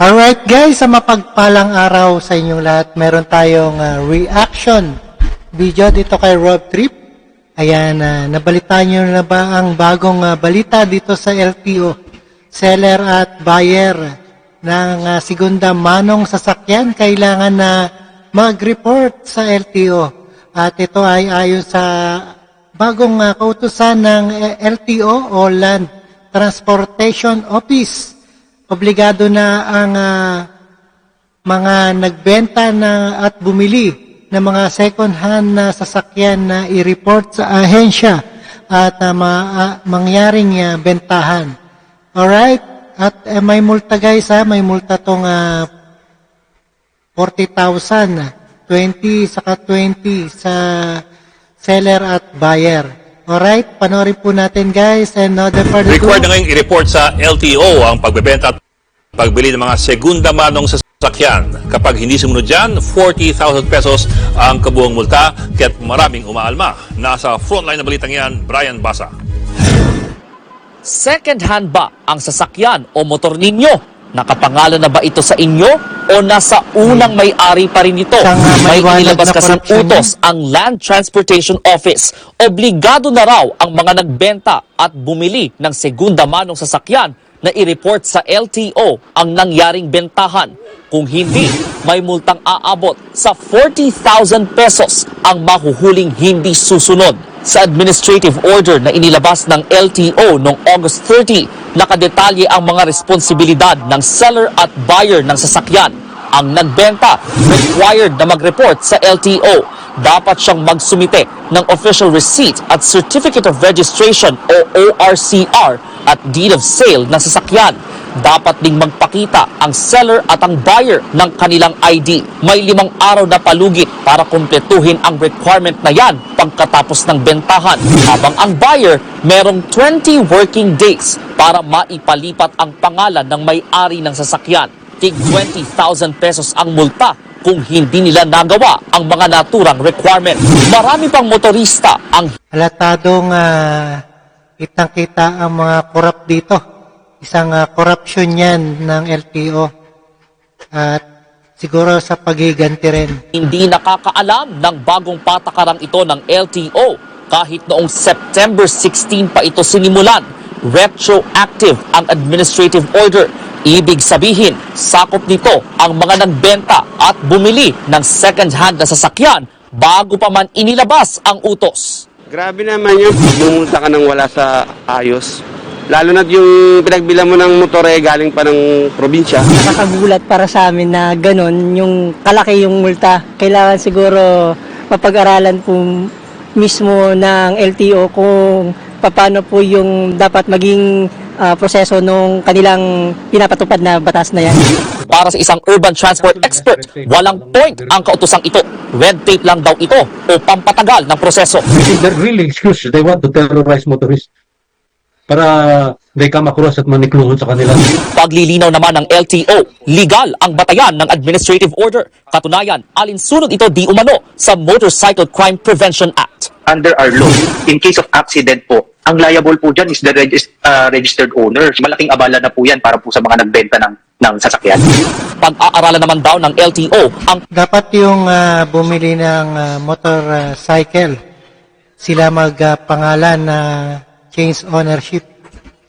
Alright guys, sa mapagpalang araw sa inyong lahat, meron tayong reaction video dito kay Rob Trip. Ayan, nabalitaan nyo na ba ang bagong balita dito sa LTO? Seller at buyer ng segunda manong sasakyan kailangan na mag-report sa LTO. At ito ay ayon sa bagong kautusan ng LTO o Land Transportation Office. Obligado na ang mga nagbenta na at bumili ng mga second-hand na sasakyan na i-report sa ahensya at mangyaring bentahan. Alright? At may multa guys may multa tong 40,000, 20 saka 20 sa seller at buyer. Alright, panoorin po natin guys and no further Required na ngayong i-report sa LTO ang pagbebenta at pagbili ng mga segunda manong sasakyan. Kapag hindi sumunod dyan, 40,000 pesos ang kabuang multa, kaya't maraming umaalma. Nasa frontline na balitang yan, Brian Basa. Second-hand ba ang sasakyan o motor ninyo? Nakapangalan na ba ito sa inyo o nasa unang may-ari pa rin ito? May inilabas kasing utos ang Land Transportation Office. Obligado na raw ang mga nagbenta at bumili ng segunda manong sasakyan na i-report sa LTO ang nangyaring bentahan. Kung hindi, may multang aabot sa 40,000 pesos ang mahuhuling hindi susunod. Sa administrative order na inilabas ng LTO noong August 30, nakadetalye ang mga responsibilidad ng seller at buyer ng sasakyan. Ang nagbenta, required na mag-report sa LTO. Dapat siyang magsumite ng official receipt at certificate of registration o ORCR at deed of sale ng sasakyan. Dapat ding magpakita ang seller at ang buyer ng kanilang ID. May 5 araw na palugit para kumpletuhin ang requirement na yan pagkatapos ng bentahan. Habang ang buyer, merong 20 working days para maipalipat ang pangalan ng may-ari ng sasakyan. Tig 20,000 pesos ang multa kung hindi nila nagawa ang mga naturang requirement. Marami pang motorista ang halatadong kitang-kita ang mga korap dito. Isang corruption yan ng LTO at siguro sa paghiganti rin. hindi nakakaalam ng bagong patakarang ito ng LTO. Kahit noong September 16 pa ito sinimulan, retroactive ang administrative order. Ibig sabihin, sakop nito ang mga nagbenta at bumili ng second-hand na sasakyan bago pa man inilabas ang utos. Grabe naman yun, bumulta ka nang wala sa ayos. Lalo na yung pinagbilang mo ng motor galing pa ng probinsya. Nakakagulat para sa amin na ganun, yung kalaki yung multa. Kailangan siguro mapag-aralan po mismo ng LTO kung paano po yung dapat maging proseso nung kanilang pinapatupad na batas na yan. Para sa isang urban transport expert, walang point ang kautosang ito. Red tape lang daw ito o pampatagal ng proseso. They're really excuse. They want to terrorize motorists para they come across at manikluhon sa kanila. Paglilinaw naman ng LTO, legal ang batayan ng administrative order. Katunayan, alinsunod ito di umano sa Motorcycle Crime Prevention Act. Under our law, in case of accident po, ang liable po dyan is the registered owner. Malaking abala na po yan para po sa mga nagbenta ng sasakyan. Pag-aaralan naman daw ng LTO ang Dapat yung bumili ng motorcycle, sila magpangalan na change ownership.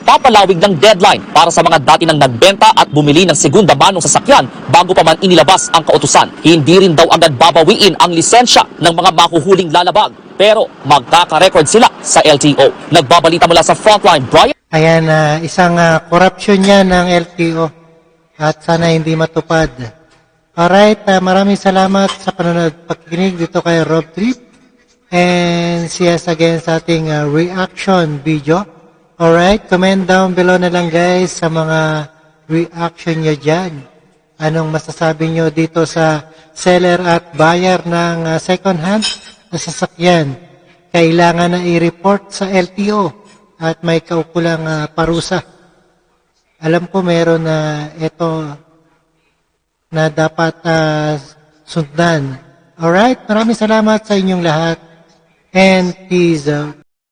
papalawig ng deadline para sa mga dati nang nagbenta at bumili ng segunda manong sasakyan bago pa man inilabas ang kautusan. Hindi rin daw agad babawiin ang lisensya ng mga mahuhuling lalabag, pero magkaka-record sila sa LTO. Nagbabalita mula sa Frontline, Brian. Ayan, isang corruption yan ng LTO at sana hindi matupad. Alright, maraming salamat sa panonood pakikinig dito kay Rob Trip and see us again sa ating reaction video. Alright, comment down below na lang guys sa mga reaction nyo dyan. Anong masasabi nyo dito sa seller at buyer ng second hand na sasakyan? Kailangan na i-report sa LTO at may kaukulang parusa. Alam ko meron na ito na dapat sundan. Alright, maraming salamat sa inyong lahat and peace out.